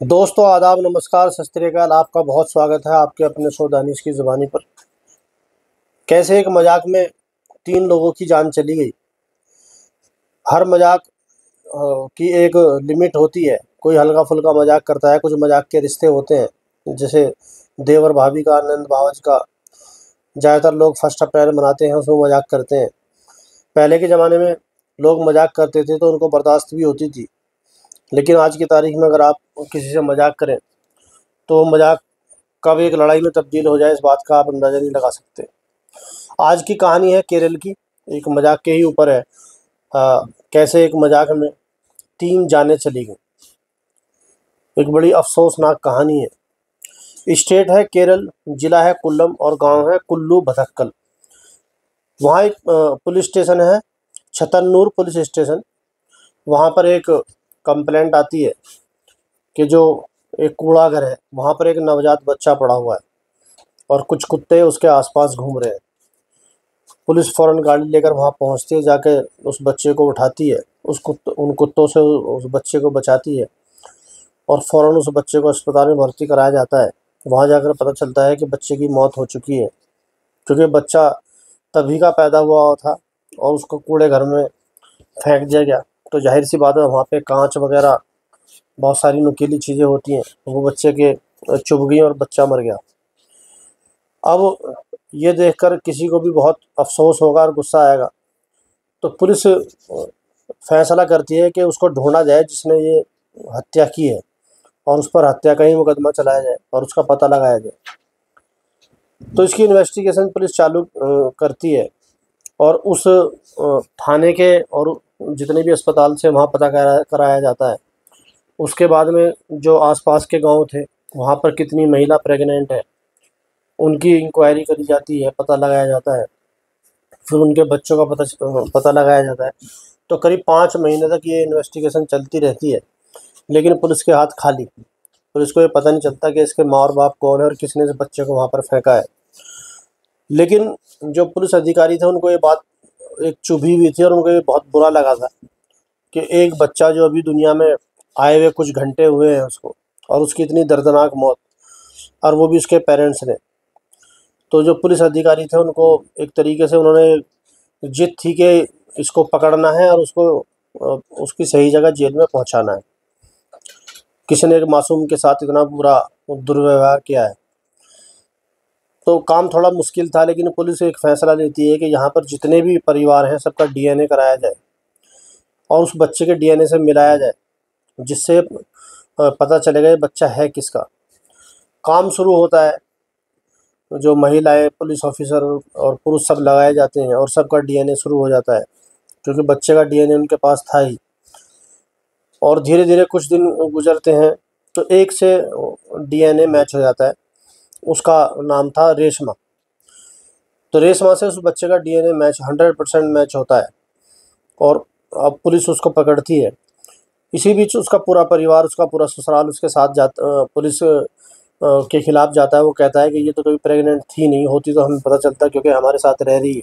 दोस्तों आदाब नमस्कार सत श्री अकाल। आपका बहुत स्वागत है आपके अपने शो दानिश की ज़ुबानी पर। कैसे एक मजाक में 3 लोगों की जान चली गई। हर मजाक की एक लिमिट होती है। कोई हल्का फुल्का मजाक करता है, कुछ मजाक के रिश्ते होते हैं, जैसे देवर भाभी का, नंद भावज का। ज़्यादातर लोग 1 अप्रैल मनाते हैं, उसमें मजाक करते हैं। पहले के ज़माने में लोग मजाक करते थे तो उनको बर्दाश्त भी होती थी, लेकिन आज की तारीख में अगर आप किसी से मजाक करें तो मजाक कब एक लड़ाई में तब्दील हो जाए, इस बात का आप अंदाज़ा नहीं लगा सकते। आज की कहानी है केरल की, एक मजाक के ही ऊपर है। कैसे एक मजाक में 3 जानें चली गईं। एक बड़ी अफ़सोसनाक कहानी है। स्टेट है केरल, ज़िला है कोल्लम और गांव है कुल्लू भदक्कल। वहाँ एक पुलिस स्टेशन है, छतरनूर पुलिस स्टेशन। वहाँ पर एक कंप्लेंट आती है कि जो एक कूड़ा घर है, वहाँ पर एक नवजात बच्चा पड़ा हुआ है और कुछ कुत्ते उसके आसपास घूम रहे हैं। पुलिस फ़ौरन गाड़ी लेकर वहाँ पहुँचती है, जाके उस बच्चे को उठाती है, उन कुत्तों से उस बच्चे को बचाती है और फ़ौरन उस बच्चे को अस्पताल में भर्ती कराया जाता है। वहाँ जाकर पता चलता है कि बच्चे की मौत हो चुकी है, क्योंकि बच्चा तभी का पैदा हुआ था और उसको कूड़े घर में फेंक दिया गया। तो ज़ाहिर-सी बात है, वहाँ पे काँच वग़ैरह बहुत सारी नुकीली चीज़ें होती हैं, वो बच्चे के चुभ गईं और बच्चा मर गया। अब ये देखकर किसी को भी बहुत अफ़सोस होगा और गुस्सा आएगा। तो पुलिस फैसला करती है कि उसको ढूँढा जाए जिसने ये हत्या की है और उस पर हत्या का ही मुकदमा चलाया जाए और उसका पता लगाया जाए। तो इसकी इन्वेस्टिगेशन पुलिस चालू करती है और उस थाने के और जितने भी अस्पताल से वहाँ पता कराया जाता है। उसके बाद में जो आस-पास के गाँव थे, वहाँ पर कितनी महिला प्रेग्नेंट है, उनकी इंक्वायरी करी जाती है, पता लगाया जाता है। फिर उनके बच्चों का पता लगाया जाता है। तो करीब 5 महीने तक ये इन्वेस्टिगेशन चलती रहती है, लेकिन पुलिस के हाथ खाली। पुलिस को ये पता नहीं चलता कि इसके माँ और बाप कौन है और किसने इस बच्चे को वहाँ पर फेंका है। लेकिन जो पुलिस अधिकारी थे उनको ये बात एक चुभी हुई थी और उनको ये बहुत बुरा लगा था कि एक बच्चा जो अभी दुनिया में आए हुए कुछ घंटे हुए हैं उसको, और उसकी इतनी दर्दनाक मौत, और वो भी उसके पेरेंट्स ने। तो जो पुलिस अधिकारी थे उनको एक तरीके से उन्होंने जिद थी कि इसको पकड़ना है और उसको उसकी सही जगह जेल में पहुंचाना है। किसी ने एक मासूम के साथ इतना बुरा दुर्व्यवहार किया है। तो काम थोड़ा मुश्किल था, लेकिन पुलिस एक फ़ैसला लेती है कि यहाँ पर जितने भी परिवार हैं सबका डीएनए कराया जाए और उस बच्चे के डीएनए से मिलाया जाए, जिससे पता चलेगा ये बच्चा है किसका। काम शुरू होता है, जो महिलाएं, पुलिस ऑफिसर और पुरुष सब लगाए जाते हैं और सबका डीएनए शुरू हो जाता है, क्योंकि बच्चे का डीएनए उनके पास था ही। और धीरे-धीरे कुछ दिन गुज़रते हैं तो एक से डीएनए मैच हो जाता है। उसका नाम था रेशमा। तो रेशमा से उस बच्चे का डीएनए मैच 100% मैच होता है और अब पुलिस उसको पकड़ती है। इसी बीच उसका पूरा परिवार, उसका पूरा ससुराल उसके साथ पुलिस के खिलाफ जाता है। वो कहता है कि ये तो कभी प्रेग्नेंट थी नहीं, होती तो हमें पता चलता, क्योंकि हमारे साथ रह रही है।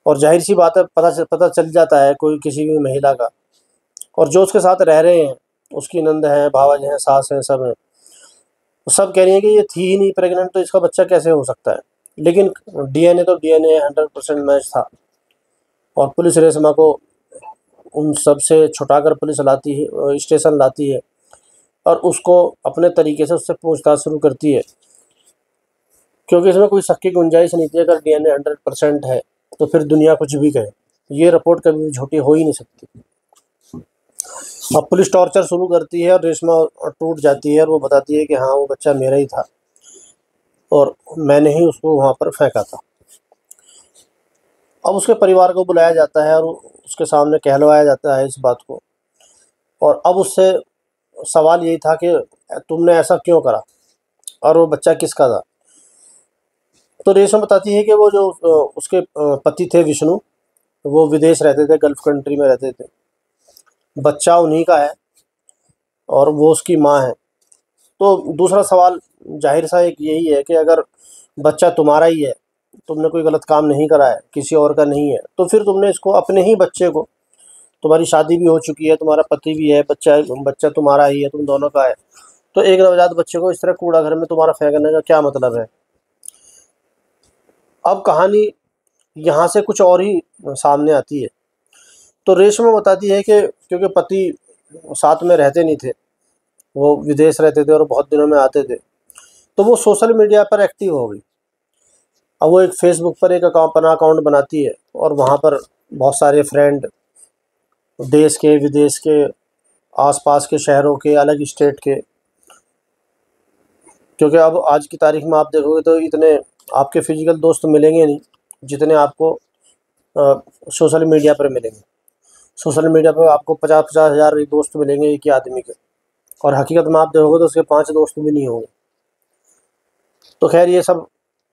और ज़ाहिर-सी बात है, पता चल जाता है कोई किसी भी महिला का। और जो उसके साथ रह रहे हैं, उसकी नंद हैं, भावज हैं, सास हैं, सब हैं। सब कह रही हैं कि ये थी ही नहीं प्रेग्नेंट, तो इसका बच्चा कैसे हो सकता है। लेकिन डीएनए तो डीएनए 100% मैच था और पुलिस रेशमा को उन सब से छुटाकर पुलिस लाती है, स्टेशन लाती है और उसको अपने तरीके से उससे पूछताछ शुरू करती है, क्योंकि इसमें कोई शक की गुंजाइश नहीं थी। अगर डीएनए 100% है तो फिर दुनिया कुछ भी कहे, ये रिपोर्ट कभी भी झूठी हो ही नहीं सकती। अब पुलिस टॉर्चर शुरू करती है और रेशमा टूट जाती है और वो बताती है कि हाँ, वो बच्चा मेरा ही था और मैंने ही उसको वहाँ पर फेंका था। अब उसके परिवार को बुलाया जाता है और उसके सामने कहलवाया जाता है इस बात को, और अब उससे सवाल यही था कि तुमने ऐसा क्यों करा और वो बच्चा किसका था। तो रेशमा बताती है कि वो जो उसके पति थे विष्णु, वो विदेश रहते थे, गल्फ़ कंट्री में रहते थे। बच्चा उन्हीं का है और वो उसकी माँ है। तो दूसरा सवाल ज़ाहिर-सा एक यही है कि अगर बच्चा तुम्हारा ही है, तुमने कोई गलत काम नहीं करा है, किसी और का नहीं है, तो फिर तुमने इसको, अपने ही बच्चे को तुम्हारी शादी भी हो चुकी है, तुम्हारा पति भी है, बच्चा बच्चा तुम्हारा ही है, तुम दोनों का है, तो एक नवजात बच्चे को इस तरह कूड़ा घर में तुम्हारा फेंकने का क्या मतलब है। अब कहानी यहाँ से कुछ और ही सामने आती है। तो रेशमा बताती है कि क्योंकि पति साथ में रहते नहीं थे, वो विदेश रहते थे और बहुत दिनों में आते थे, तो वो सोशल मीडिया पर एक्टिव हो गई। अब वो एक फेसबुक पर एक अपना अकाउंट बनाती है और वहाँ पर बहुत सारे फ्रेंड, देश के विदेश के, आसपास के शहरों के, अलग स्टेट के, क्योंकि अब आज की तारीख में आप देखोगे तो इतने आपके फिजिकल दोस्त मिलेंगे नहीं जितने आपको सोशल मीडिया पर मिलेंगे। सोशल मीडिया पर आपको 50-50 हज़ार दोस्त मिलेंगे एक ही आदमी के, और हकीकत में आप देखोगे तो उसके 5 दोस्त भी नहीं होंगे। तो खैर ये सब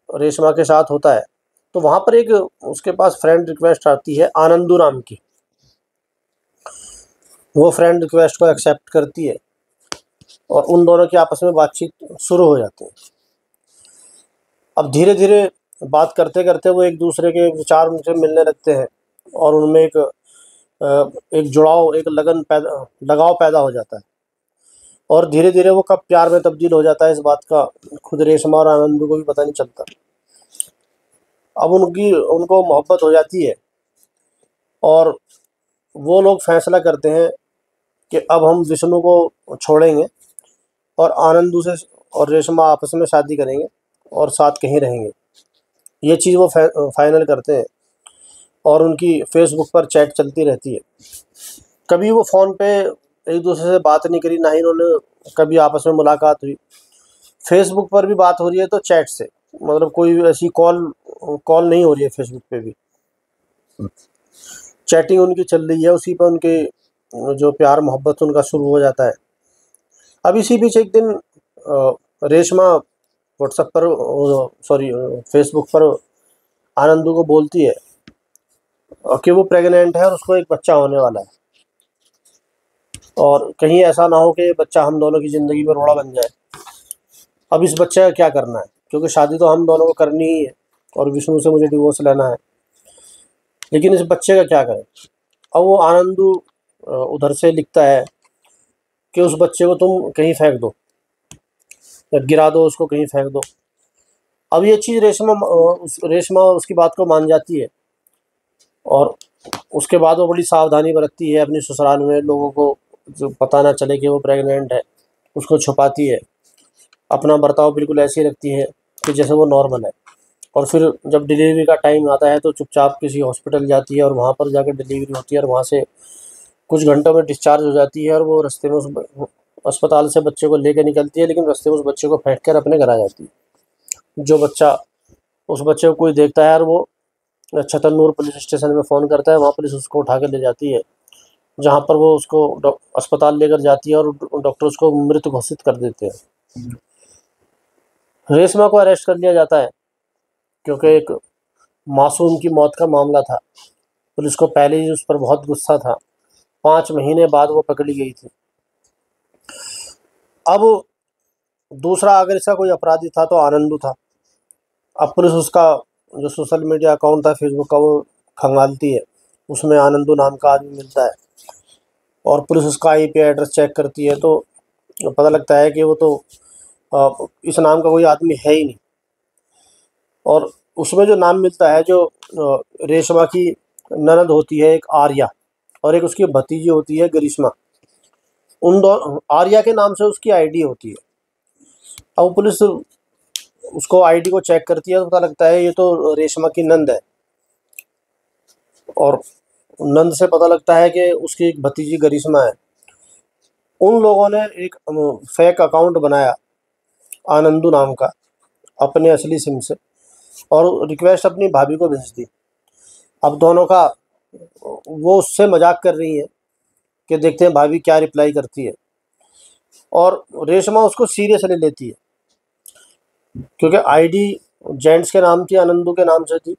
रेशमा के साथ होता है। तो वहाँ पर एक उसके पास फ्रेंड रिक्वेस्ट आती है आनंदू नाम की। वो फ्रेंड रिक्वेस्ट को एक्सेप्ट करती है और उन दोनों की आपस में बातचीत शुरू हो जाती है। अब धीरे धीरे बात करते करते वो एक दूसरे के विचार उनसे मिलने लगते हैं और उनमें एक जुड़ाव, एक लगाव पैदा हो जाता है। और धीरे धीरे वो कब प्यार में तब्दील हो जाता है, इस बात का खुद रेशमा और आनंद को भी पता नहीं चलता। अब उनको मोहब्बत हो जाती है और वो लोग फैसला करते हैं कि अब हम विष्णु को छोड़ेंगे और आनंदू से और रेशमा आपस में शादी करेंगे और साथ कहीं रहेंगे। ये चीज़ वो फाइनल करते हैं और उनकी फेसबुक पर चैट चलती रहती है। कभी वो फ़ोन पे एक दूसरे से बात नहीं करी, ना ही उन्होंने कभी आपस में मुलाकात हुई। फेसबुक पर भी बात हो रही है तो चैट से, मतलब कोई भी ऐसी कॉल नहीं हो रही है फेसबुक पे भी। चैटिंग उनकी चल रही है, उसी पर उनके जो प्यार मोहब्बत उनका शुरू हो जाता है। अब इसी बीच एक दिन रेशमा व्हाट्सएप पर फेसबुक पर आनंदू को बोलती है कि वो प्रेग्नेंट है और उसको एक बच्चा होने वाला है, और कहीं ऐसा ना हो कि ये बच्चा हम दोनों की ज़िंदगी में रोड़ा बन जाए। अब इस बच्चे का क्या करना है, क्योंकि शादी तो हम दोनों को करनी ही है और विष्णु से मुझे डिवोर्स लेना है, लेकिन इस बच्चे का क्या करें। अब वो आनंदू उधर से लिखता है कि उस बच्चे को तुम कहीं फेंक दो या गिरा दो, उसको कहीं फेंक दो। अब ये चीज़ रेशमा उसकी बात को मान जाती है और उसके बाद वो बड़ी सावधानी बरतती है, अपनी ससुराल में लोगों को जो पता ना चले कि वो प्रेग्नेंट है, उसको छुपाती है, अपना बर्ताव बिल्कुल ऐसे ही रखती है कि जैसे वो नॉर्मल है। और फिर जब डिलीवरी का टाइम आता है तो चुपचाप किसी हॉस्पिटल जाती है और वहाँ पर जाकर डिलीवरी होती है और वहाँ से कुछ घंटों में डिस्चार्ज हो जाती है। और वो रास्ते में उस अस्पताल से बच्चे को लेकर निकलती है, लेकिन रास्ते में उस बच्चे को फेंक कर अपने घर आ जाती है। जो बच्चा, उस बच्चे को कोई देखता है और वो छतरनूर पुलिस स्टेशन में फ़ोन करता है, वहाँ पुलिस उसको उठा के ले जाती है, जहाँ पर वो उसको अस्पताल लेकर जाती है और डॉक्टर उसको मृत घोषित कर देते हैं। रेशमा को अरेस्ट कर लिया जाता है क्योंकि एक मासूम की मौत का मामला था। पुलिस को पहले ही उस पर बहुत गुस्सा था। 5 महीने बाद वो पकड़ी गई थी। अब दूसरा अगर इसका कोई अपराधी था तो आनंदू था। अब पुलिस उसका जो सोशल मीडिया अकाउंट था फेसबुक का वो खंगालती है, उसमें आनंदू नाम का आदमी मिलता है और पुलिस उसका आईपी एड्रेस चेक करती है तो पता लगता है कि वो तो इस नाम का कोई आदमी है ही नहीं। और उसमें जो नाम मिलता है, जो रेशमा की ननद होती है एक आर्या और एक उसकी भतीजी होती है गरिश्मा, उन दो आर्या के नाम से उसकी आईडी होती है। अब पुलिस उसको आईडी को चेक करती है तो पता लगता है ये तो रेशमा की नंद है, और नंद से पता लगता है कि उसकी एक भतीजी गरिश्मा है। उन लोगों ने एक फेक अकाउंट बनाया आनंदू नाम का अपने असली सिम से और रिक्वेस्ट अपनी भाभी को भेज दी। अब दोनों का, वो उससे मजाक कर रही है कि देखते हैं भाभी क्या रिप्लाई करती है, और रेशमा उसको सीरियसली लेती है क्योंकि आईडी जेंट्स के नाम थी, आनंदू के नाम से थी,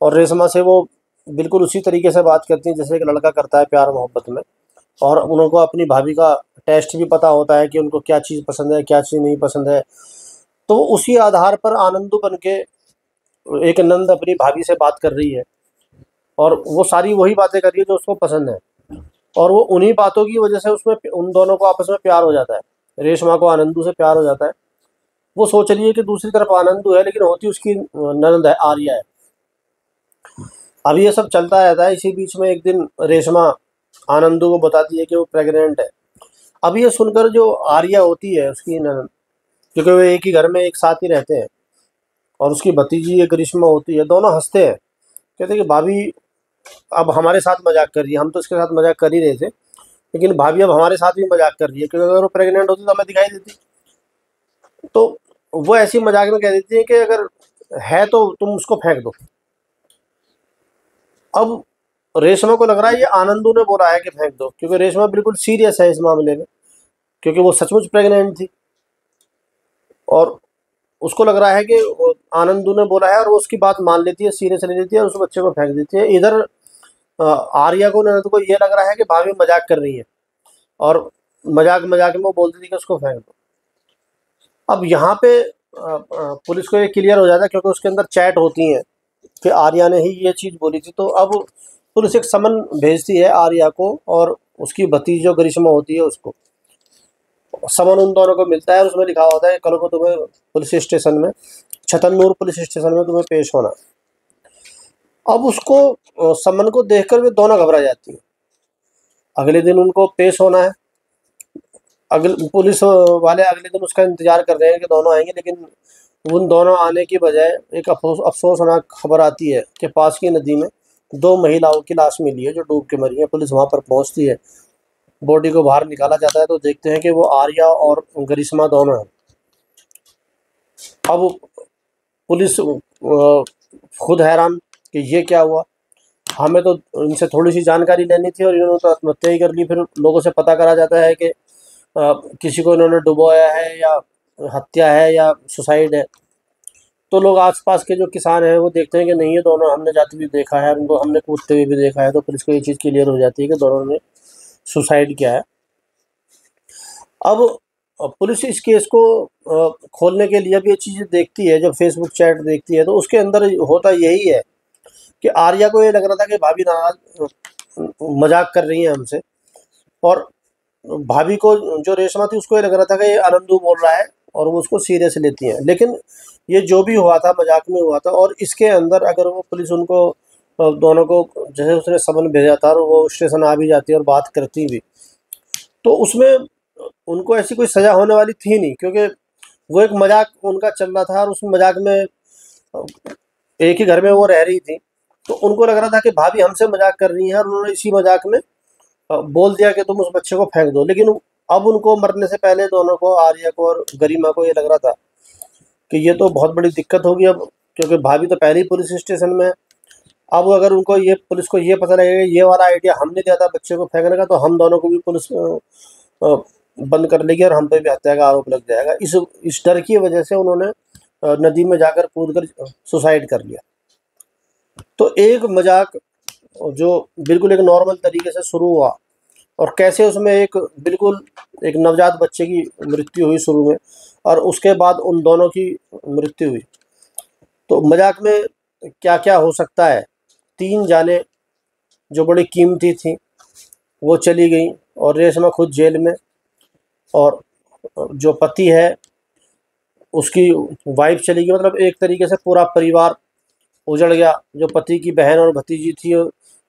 और रेशमा से वो बिल्कुल उसी तरीके से बात करती हैं जैसे एक लड़का करता है प्यार मोहब्बत में। और उनको अपनी भाभी का टेस्ट भी पता होता है कि उनको क्या चीज़ पसंद है, क्या चीज़ नहीं पसंद है। तो उसी आधार पर आनंदू बन के एक नंद अपनी भाभी से बात कर रही है और वो सारी वही बातें कर रही है जो उसको पसंद है। और वो उन्हीं बातों की वजह से उसमें उन दोनों को आपस में प्यार हो जाता है। रेशमा को आनंदू से प्यार हो जाता है। वो सोच रही है कि दूसरी तरफ आनंदू है, लेकिन होती उसकी ननद है, आर्या है। अब ये सब चलता रहता है। इसी बीच में एक दिन रेशमा आनंदू को बताती है कि वो प्रेग्नेंट है। अब ये सुनकर जो आर्या होती है उसकी ननद, क्योंकि वो एक ही घर में एक साथ ही रहते हैं, और उसकी भतीजी एक ग्रीष्मा होती है, दोनों हंसते हैं। कहते हैं कि भाभी अब हमारे साथ मजाक कर रही है, हम तो इसके साथ मजाक कर ही रहे थे, लेकिन भाभी अब हमारे साथ भी मजाक कर रही है, क्योंकि अगर वो प्रेग्नेंट होती तो हमें दिखाई देती। तो वो ऐसी मजाक में कह देती है कि अगर है तो तुम उसको फेंक दो। अब रेशमा को लग रहा है ये आनंदू ने बोला है कि फेंक दो, क्योंकि रेशमा बिल्कुल सीरियस है इस मामले में, क्योंकि वो सचमुच प्रेग्नेंट थी। और उसको लग रहा है कि आनंदू ने बोला है, और वो उसकी बात मान लेती है, सीरियस ले लेती है, और उस बच्चे को फेंक देती है। इधर आर्या को, ननद को, ये लग रहा है कि भाभी मजाक कर रही है, और मजाक मजाक में वो बोलती थी कि उसको फेंक दो। अब यहाँ पे पुलिस को ये क्लियर हो जाता है, क्योंकि उसके अंदर चैट होती है कि आर्या ने ही ये चीज़ बोली थी। तो अब पुलिस एक समन भेजती है आर्या को, और उसकी भतीजी जो ग्रीष्मा होती है उसको। समन उन दोनों को मिलता है, उसमें लिखा होता है कल को तुम्हें पुलिस स्टेशन में, छतरनूर पुलिस स्टेशन में तुम्हें पेश होना। अब उसको समन को देखकर वे दोनों घबरा जाती है। अगले दिन उनको पेश होना है। अगले पुलिस वाले अगले दिन उसका इंतजार कर रहे हैं कि दोनों आएंगे, लेकिन उन दोनों आने की बजाय एक अफसोसनाक खबर आती है कि पास की नदी में 2 महिलाओं की लाश मिली है जो डूब के मरी है। पुलिस वहां पर पहुंचती है, बॉडी को बाहर निकाला जाता है, तो देखते हैं कि वो आर्या और गरिश्मा दोनों हैं। अब पुलिस खुद हैरान कि ये क्या हुआ, हमें तो इनसे थोड़ी सी जानकारी लेनी थी, और इन्होंने तो आत्महत्या ही कर ली। फिर लोगों से पता करा जाता है कि किसी को इन्होंने डुबोया है, या हत्या है, या सुसाइड है। तो लोग आसपास के जो किसान हैं वो देखते हैं कि नहीं, ये दोनों हमने जाते हुए देखा है, उनको हमने कूदते हुए भी देखा है। तो पुलिस को ये चीज़ क्लियर हो जाती है कि दोनों ने सुसाइड किया है। अब पुलिस इस केस को खोलने के लिए भी ये चीज़ें देखती है। जब फेसबुक चैट देखती है तो उसके अंदर होता यही है कि आर्या को ये लग रहा था कि भाभी नाराज मजाक कर रही है हमसे, और भाभी को, जो रेशमा थी, उसको ये लग रहा था कि ये आनंदू बोल रहा है, और वो उसको सीरियस लेती हैं। लेकिन ये जो भी हुआ था मजाक में हुआ था, और इसके अंदर अगर वो पुलिस उनको दोनों को, जैसे उसने समन भेजा था और वो स्टेशन आ भी जाती और बात करती भी, तो उसमें उनको ऐसी कोई सज़ा होने वाली थी नहीं, क्योंकि वो एक मजाक उनका चल रहा था, और उस मजाक में एक ही घर में वो रह रही थी। तो उनको लग रहा था कि भाभी हमसे मजाक कर रही हैं, और उन्होंने इसी मजाक में बोल दिया कि तुम उस बच्चे को फेंक दो। लेकिन अब उनको मरने से पहले दोनों को, आर्या को और गरिमा को, ये लग रहा था कि ये तो बहुत बड़ी दिक्कत होगी अब, क्योंकि भाभी तो पहले ही पुलिस स्टेशन में है। अब अगर उनको ये, पुलिस को ये पता लगेगा ये वाला आइडिया हमने दिया था बच्चे को फेंकने का, तो हम दोनों को भी पुलिस बंद कर लेगी, और हम पे भी हत्या का आरोप लग जाएगा। इस डर की वजह से उन्होंने नदी में जाकर कूद कर सुसाइड कर लिया। तो एक मजाक जो बिल्कुल एक नॉर्मल तरीके से शुरू हुआ, और कैसे उसमें एक बिल्कुल एक नवजात बच्चे की मृत्यु हुई शुरू में, और उसके बाद उन दोनों की मृत्यु हुई। तो मजाक में क्या क्या हो सकता है। 3 जानें जो बड़ी कीमती थी वो चली गई, और रेशमा खुद जेल में, और जो पति है उसकी वाइफ चली गई। मतलब एक तरीके से पूरा परिवार उजड़ गया। जो पति की बहन और भतीजी थी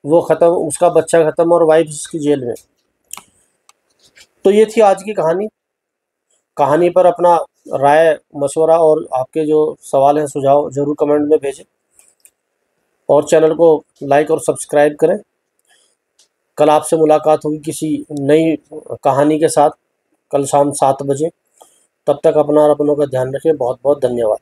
वो ख़त्म, उसका बच्चा ख़त्म, और वाइफ उसकी जेल में। तो ये थी आज की कहानी। कहानी पर अपना राय मशवरा और आपके जो सवाल हैं, सुझाव ज़रूर कमेंट में भेजें, और चैनल को लाइक और सब्सक्राइब करें। कल आपसे मुलाकात होगी किसी नई कहानी के साथ, कल शाम 7 बजे। तब तक अपना और अपनों का ध्यान रखें। बहुत बहुत धन्यवाद।